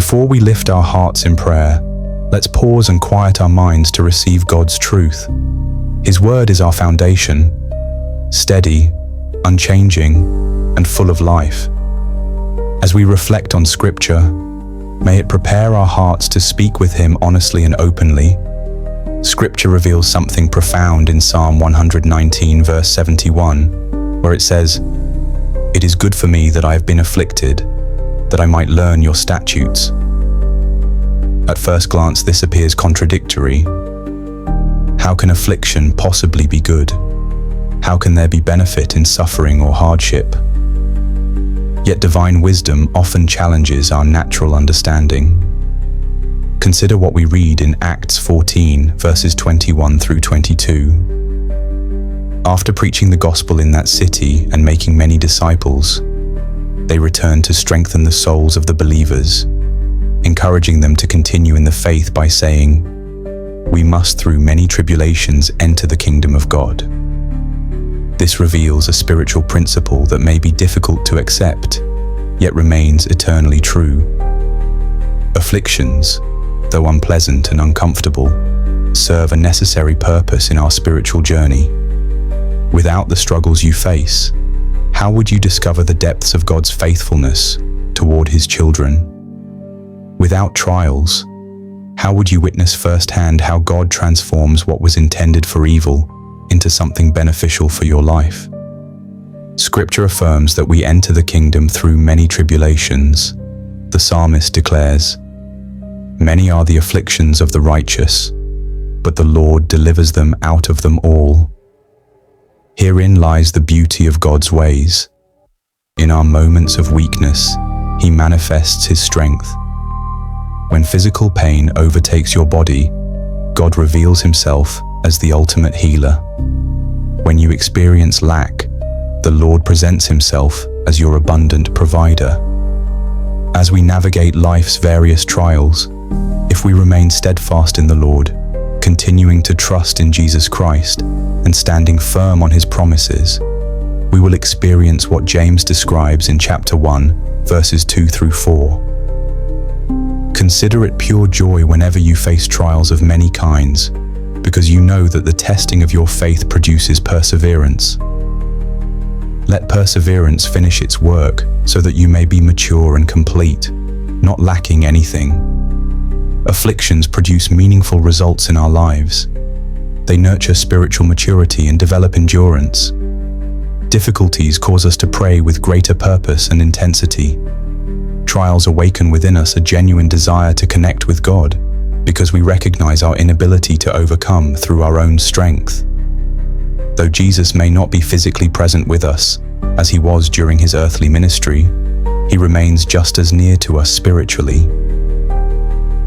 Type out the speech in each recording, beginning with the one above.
Before we lift our hearts in prayer, let's pause and quiet our minds to receive God's truth. His word is our foundation, steady, unchanging, and full of life. As we reflect on Scripture, may it prepare our hearts to speak with Him honestly and openly. Scripture reveals something profound in Psalm 119, verse 71, where it says, "It is good for me that I have been afflicted, that I might learn your statutes." At first glance, this appears contradictory. How can affliction possibly be good? How can there be benefit in suffering or hardship? Yet divine wisdom often challenges our natural understanding. Consider what we read in Acts 14, verses 21 through 22. After preaching the gospel in that city and making many disciples, they returned to strengthen the souls of the believers, encouraging them to continue in the faith by saying, "We must through many tribulations enter the kingdom of God." This reveals a spiritual principle that may be difficult to accept, yet remains eternally true. Afflictions, though unpleasant and uncomfortable, serve a necessary purpose in our spiritual journey. Without the struggles you face, how would you discover the depths of God's faithfulness toward His children? Without trials, how would you witness firsthand how God transforms what was intended for evil into something beneficial for your life? Scripture affirms that we enter the kingdom through many tribulations. The psalmist declares, "Many are the afflictions of the righteous, but the Lord delivers them out of them all." Herein lies the beauty of God's ways. In our moments of weakness, He manifests His strength. When physical pain overtakes your body, God reveals Himself as the ultimate healer. When you experience lack, the Lord presents Himself as your abundant provider. As we navigate life's various trials, if we remain steadfast in the Lord, continuing to trust in Jesus Christ and standing firm on His promises, we will experience what James describes in chapter 1, verses 2 through 4. Consider it pure joy whenever you face trials of many kinds, because you know that the testing of your faith produces perseverance. Let perseverance finish its work so that you may be mature and complete, not lacking anything. Afflictions produce meaningful results in our lives. They nurture spiritual maturity and develop endurance. Difficulties cause us to pray with greater purpose and intensity. Trials awaken within us a genuine desire to connect with God, because we recognize our inability to overcome through our own strength. Though Jesus may not be physically present with us, as He was during His earthly ministry, He remains just as near to us spiritually.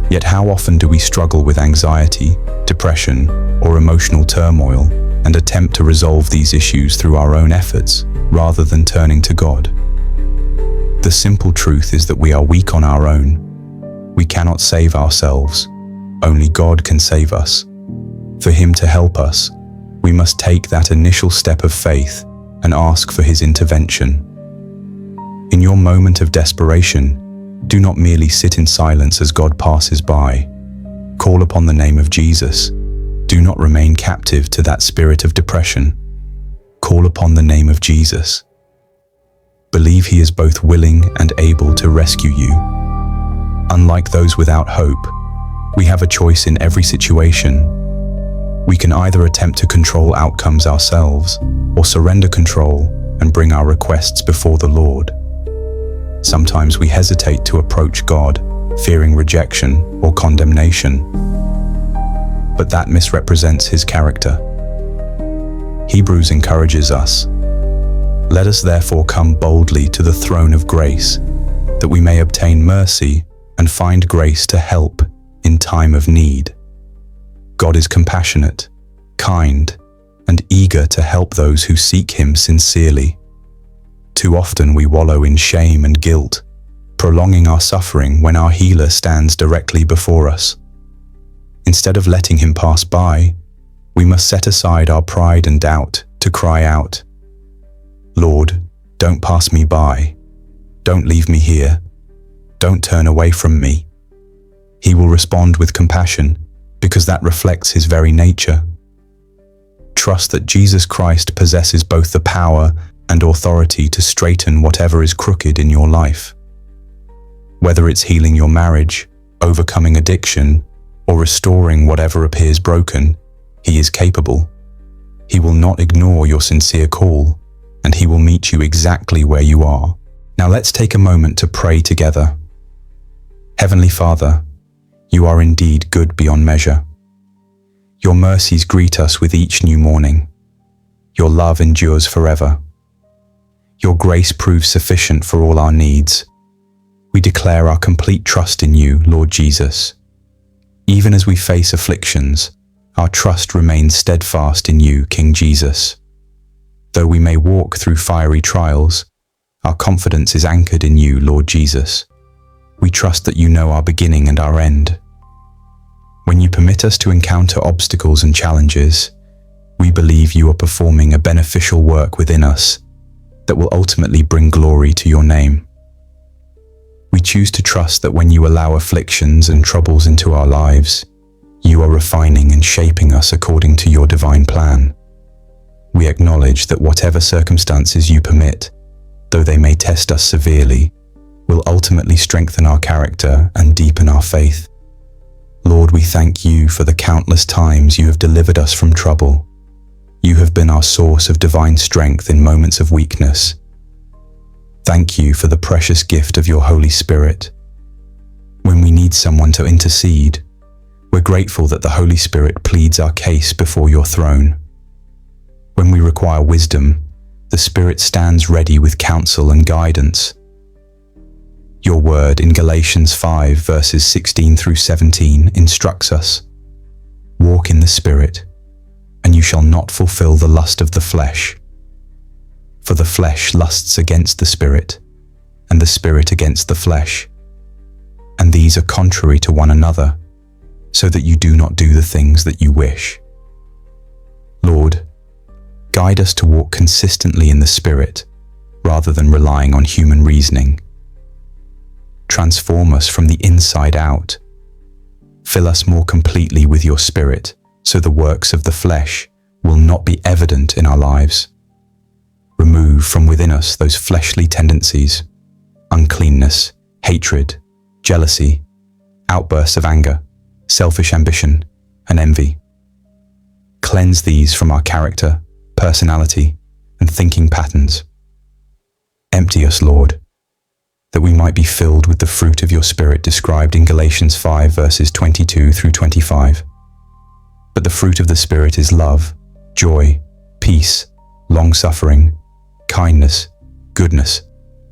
Yet how often do we struggle with anxiety, depression, or emotional turmoil, and attempt to resolve these issues through our own efforts, rather than turning to God? The simple truth is that we are weak on our own. We cannot save ourselves. Only God can save us. For Him to help us, we must take that initial step of faith and ask for His intervention. In your moment of desperation, do not merely sit in silence as God passes by. Call upon the name of Jesus. Do not remain captive to that spirit of depression. Call upon the name of Jesus. Believe He is both willing and able to rescue you. Unlike those without hope, we have a choice in every situation. We can either attempt to control outcomes ourselves, or surrender control and bring our requests before the Lord. Sometimes we hesitate to approach God, fearing rejection or condemnation. But that misrepresents His character. Hebrews encourages us, "Let us therefore come boldly to the throne of grace, that we may obtain mercy and find grace to help in time of need." God is compassionate, kind, and eager to help those who seek Him sincerely. Too often we wallow in shame and guilt, prolonging our suffering when our healer stands directly before us. Instead of letting Him pass by, we must set aside our pride and doubt to cry out, "Lord, don't pass me by. Don't leave me here. Don't turn away from me." He will respond with compassion because that reflects his very nature. Trust that Jesus Christ possesses both the power and authority to straighten whatever is crooked in your life. Whether it's healing your marriage, overcoming addiction, or restoring whatever appears broken, he is capable. He will not ignore your sincere call, and he will meet you exactly where you are. Now let's take a moment to pray together. Heavenly Father, you are indeed good beyond measure. Your mercies greet us with each new morning. Your love endures forever. Your grace proves sufficient for all our needs. We declare our complete trust in you, Lord Jesus. Even as we face afflictions, our trust remains steadfast in you, King Jesus. Though we may walk through fiery trials, our confidence is anchored in you, Lord Jesus. We trust that you know our beginning and our end. When you permit us to encounter obstacles and challenges, we believe you are performing a beneficial work within us that will ultimately bring glory to your name. We choose to trust that when you allow afflictions and troubles into our lives, you are refining and shaping us according to your divine plan. We acknowledge that whatever circumstances you permit, though they may test us severely, will ultimately strengthen our character and deepen our faith. Lord, we thank you for the countless times you have delivered us from trouble. You have been our source of divine strength in moments of weakness. Thank you for the precious gift of your Holy Spirit. When we need someone to intercede, we're grateful that the Holy Spirit pleads our case before your throne. When we require wisdom, the Spirit stands ready with counsel and guidance. Your word in Galatians 5 verses 16 through 17 instructs us, "Walk in the Spirit, and you shall not fulfill the lust of the flesh. For the flesh lusts against the Spirit, and the Spirit against the flesh. And these are contrary to one another, so that you do not do the things that you wish." Lord, guide us to walk consistently in the Spirit, rather than relying on human reasoning. Transform us from the inside out. Fill us more completely with your Spirit, so the works of the flesh will not be evident in our lives. Remove from within us those fleshly tendencies, uncleanness, hatred, jealousy, outbursts of anger, selfish ambition, and envy. Cleanse these from our character, personality, and thinking patterns. Empty us, Lord, that we might be filled with the fruit of your Spirit described in Galatians 5 verses 22 through 25. But the fruit of the Spirit is love, joy, peace, long-suffering, kindness, goodness,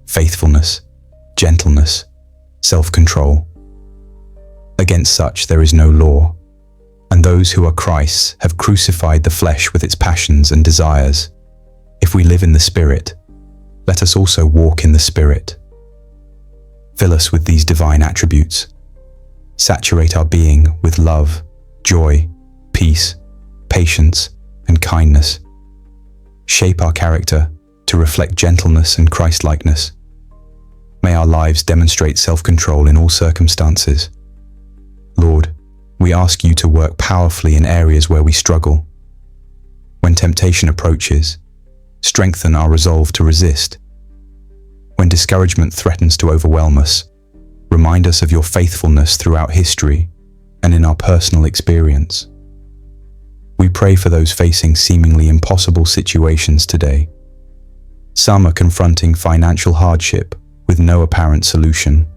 faithfulness, gentleness, self-control. Against such there is no law, and those who are Christ's have crucified the flesh with its passions and desires. If we live in the Spirit, let us also walk in the Spirit. Fill us with these divine attributes. Saturate our being with love, joy, peace, patience, and kindness. Shape our character to reflect gentleness and Christ-likeness. May our lives demonstrate self-control in all circumstances. Lord, we ask you to work powerfully in areas where we struggle. When temptation approaches, strengthen our resolve to resist. When discouragement threatens to overwhelm us, remind us of your faithfulness throughout history and in our personal experience. We pray for those facing seemingly impossible situations today. Some are confronting financial hardship with no apparent solution.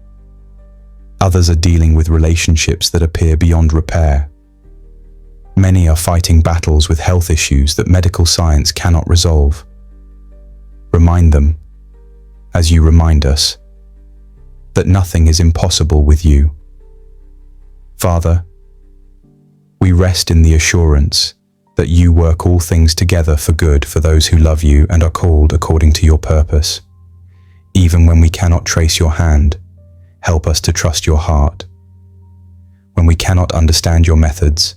Others are dealing with relationships that appear beyond repair. Many are fighting battles with health issues that medical science cannot resolve. Remind them, as you remind us, that nothing is impossible with you. Father, we rest in the assurance that you work all things together for good for those who love you and are called according to your purpose. Even when we cannot trace your hand, help us to trust your heart. When we cannot understand your methods,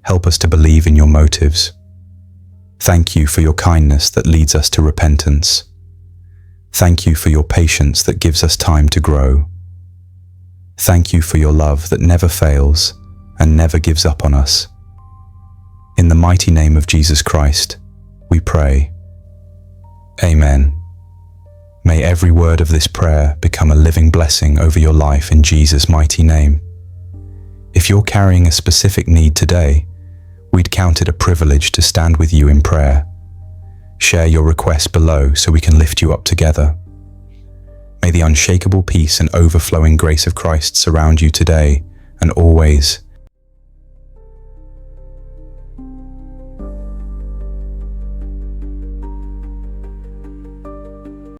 help us to believe in your motives. Thank you for your kindness that leads us to repentance. Thank you for your patience that gives us time to grow. Thank you for your love that never fails and never gives up on us. In the mighty name of Jesus Christ, we pray. Amen. May every word of this prayer become a living blessing over your life in Jesus' mighty name. If you're carrying a specific need today, we'd count it a privilege to stand with you in prayer. Share your request below so we can lift you up together. May the unshakable peace and overflowing grace of Christ surround you today and always.